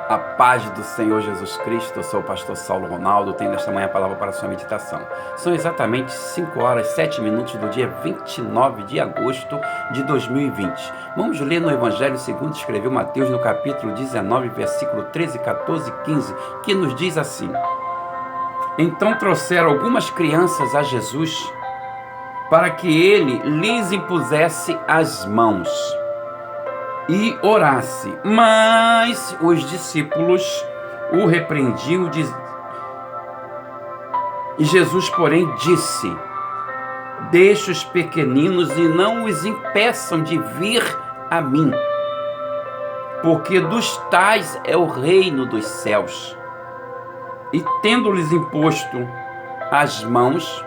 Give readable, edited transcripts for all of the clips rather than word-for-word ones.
A paz do Senhor Jesus Cristo. Eu sou o pastor Saulo Ronaldo, tenho nesta manhã a palavra para a sua meditação. São exatamente 5 horas e 7 minutos do dia 29 de agosto de 2020. Vamos ler no Evangelho segundo escreveu Mateus, no capítulo 19, versículo 13, 14 e 15, que nos diz assim: Então trouxeram algumas crianças a Jesus para que ele lhes impusesse as mãos e orasse. Mas os discípulos o repreendiam. E Jesus, porém, disse: Deixe os pequeninos e não os impeçam de vir a mim, porque dos tais é o reino dos céus. E tendo-lhes imposto as mãos,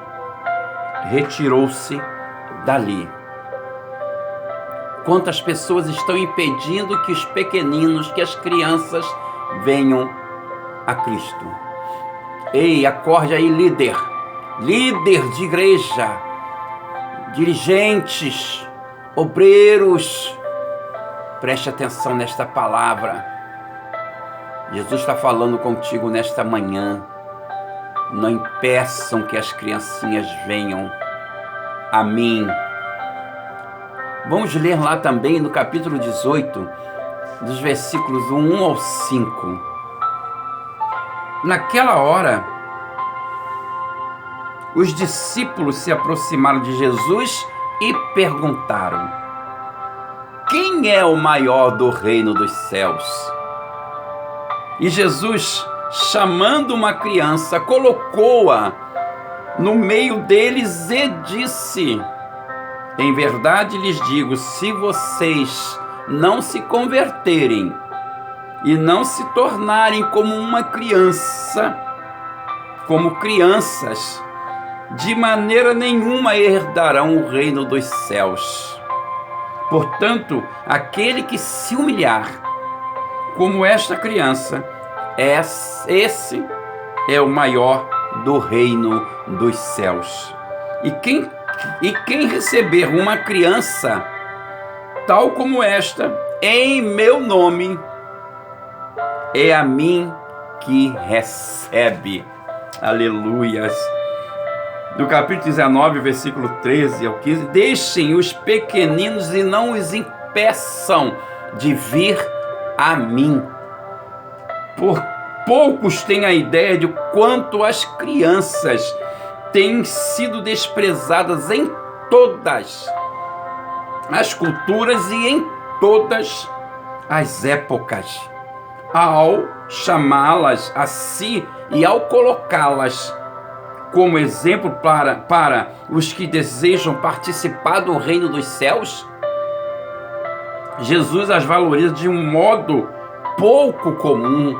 retirou-se dali. Quantas pessoas estão impedindo que os pequeninos, que as crianças venham a Cristo? Ei, acorde aí, líder de igreja, dirigentes, obreiros, preste atenção nesta palavra. Jesus está falando contigo nesta manhã. Não impeçam que as criancinhas venham a mim. Vamos ler lá também no capítulo 18, dos versículos 1 ao 5. Naquela hora, os discípulos se aproximaram de Jesus e perguntaram: Quem é o maior do reino dos céus? E Jesus, chamando uma criança, colocou-a no meio deles e disse: Em verdade lhes digo, se vocês não se converterem e não se tornarem como uma criança, como crianças, de maneira nenhuma herdarão o reino dos céus. Portanto, aquele que se humilhar como esta criança, esse é o maior do reino dos céus. E quem receber uma criança tal como esta, em meu nome, é a mim que recebe. Aleluias. No capítulo 19, versículo 13 ao 15, deixem os pequeninos e não os impeçam de vir a mim. Por poucos têm a ideia de quanto as crianças têm sido desprezadas em todas as culturas e em todas as épocas. Ao chamá-las a si e ao colocá-las como exemplo para os que desejam participar do reino dos céus, Jesus as valoriza de um modo pouco comum,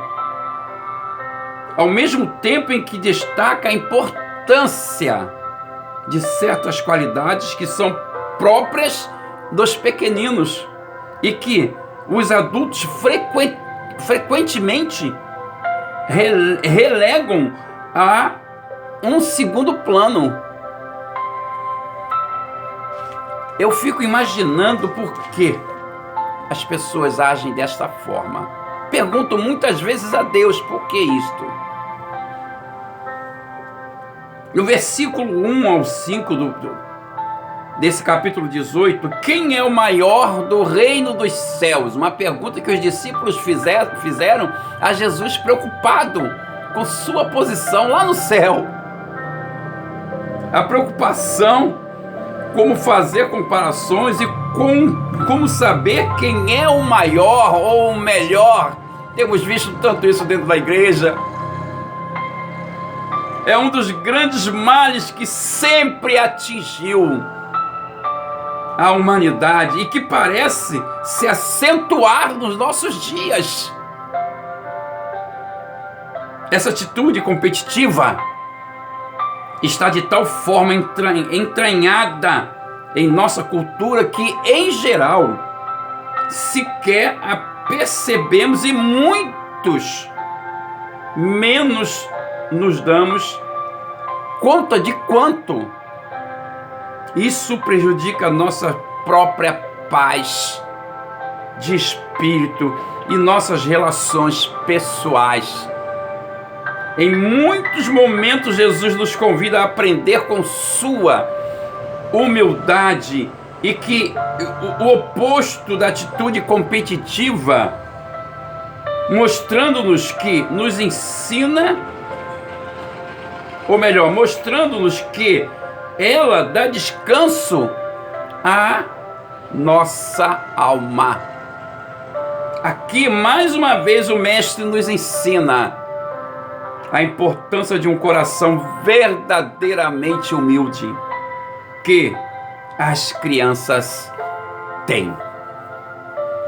ao mesmo tempo em que destaca a importância de certas qualidades que são próprias dos pequeninos e que os adultos frequentemente relegam a um segundo plano. Eu fico imaginando por que as pessoas agem desta forma. Pergunto muitas vezes a Deus, por que isto? No versículo 1 ao 5 desse capítulo 18, quem é o maior do reino dos céus? Uma pergunta que os discípulos fizeram a Jesus, preocupado com sua posição lá no céu. A preocupação, como fazer comparações e como saber quem é o maior ou o melhor. Temos visto tanto isso dentro da igreja. É um dos grandes males que sempre atingiu a humanidade e que parece se acentuar nos nossos dias. Essa atitude competitiva está de tal forma entranhada em nossa cultura que, em geral, sequer a percebemos e muitos menos nos damos conta de quanto isso prejudica a nossa própria paz de espírito e nossas relações pessoais. Em muitos momentos, Jesus nos convida a aprender com sua humildade e que o oposto da atitude competitiva, mostrando-nos que nos ensina, ou melhor, mostrando-nos que ela dá descanso à nossa alma. Aqui, mais uma vez, o Mestre nos ensina a importância de um coração verdadeiramente humilde que as crianças têm.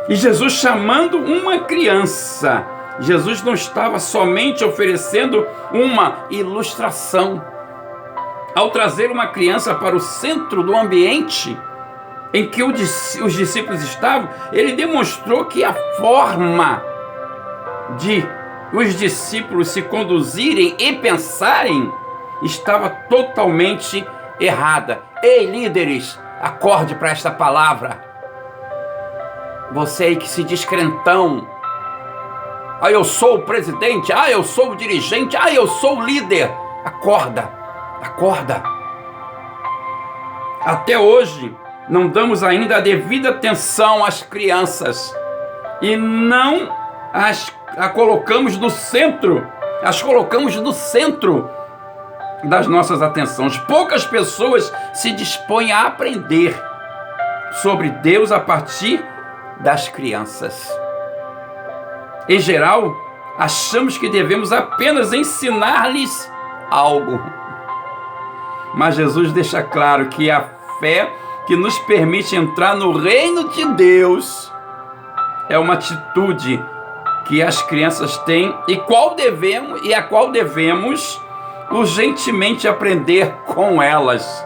E Jesus chamando uma criança, Jesus não estava somente oferecendo uma ilustração. Ao trazer uma criança para o centro do ambiente em que os discípulos estavam, ele demonstrou que a forma de os discípulos se conduzirem e pensarem estava totalmente errada. Ei, líderes, acorde para esta palavra. Você aí que se diz crentão, eu sou o presidente, eu sou o dirigente, eu sou o líder. Acorda, acorda. Até hoje, não damos ainda a devida atenção às crianças e não as colocamos no centro, das nossas atenções. Poucas pessoas se dispõem a aprender sobre Deus a partir das crianças. Em geral, achamos que devemos apenas ensinar-lhes algo. Mas Jesus deixa claro que a fé que nos permite entrar no reino de Deus é uma atitude que as crianças têm e a qual devemos urgentemente aprender com elas.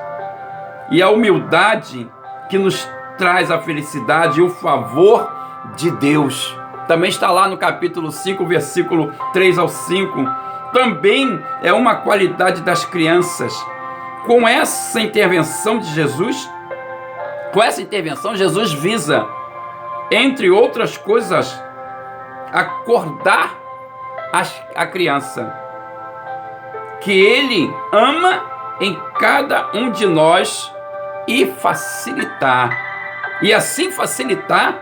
E a humildade que nos traz a felicidade e o favor de Deus. Também está lá no capítulo 5, versículo 3 ao 5. Também é uma qualidade das crianças. Com essa intervenção, Jesus visa, entre outras coisas, acordar a criança que Ele ama em cada um de nós e assim facilitar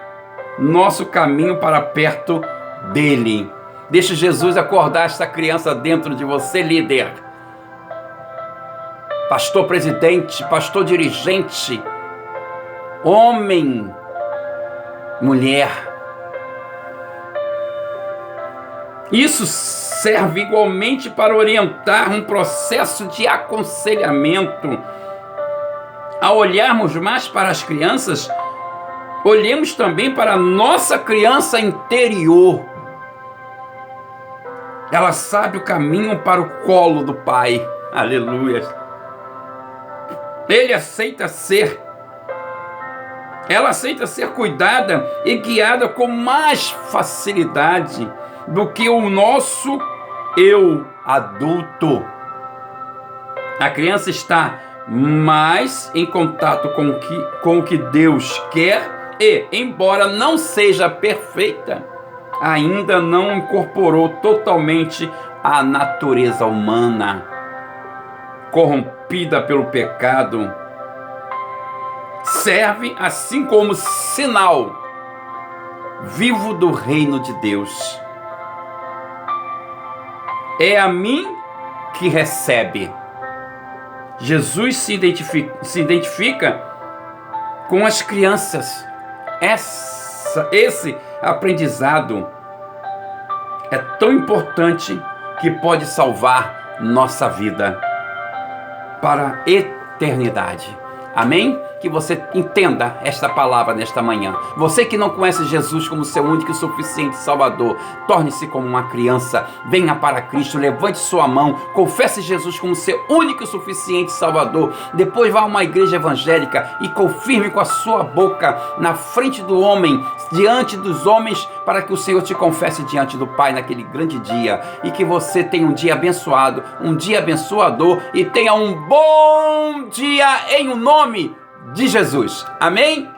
nosso caminho para perto dele. Deixe Jesus acordar esta criança dentro de você, líder, pastor presidente, pastor dirigente, homem, mulher. Isso serve igualmente para orientar um processo de aconselhamento. Ao olharmos mais para as crianças, olhemos também para a nossa criança interior. Ela sabe o caminho para o colo do Pai. Aleluia. Ela aceita ser cuidada e guiada com mais facilidade do que o nosso eu adulto. A criança está mais em contato com o que Deus quer e, embora não seja perfeita, ainda não incorporou totalmente a natureza humana, corrompida pelo pecado. Serve assim como sinal vivo do reino de Deus. É a mim que recebe. Jesus se identifica com as crianças. Esse aprendizado é tão importante que pode salvar nossa vida para a eternidade. Amém? Que você entenda esta palavra nesta manhã. Você que não conhece Jesus como seu único e suficiente Salvador, torne-se como uma criança, venha para Cristo, levante sua mão, confesse Jesus como seu único e suficiente Salvador. Depois vá a uma igreja evangélica e confirme com a sua boca na frente do homem, diante dos homens, para que o Senhor te confesse diante do Pai naquele grande dia. E que você tenha um dia abençoado, um dia abençoador e tenha um bom dia em o nome de Jesus. Amém?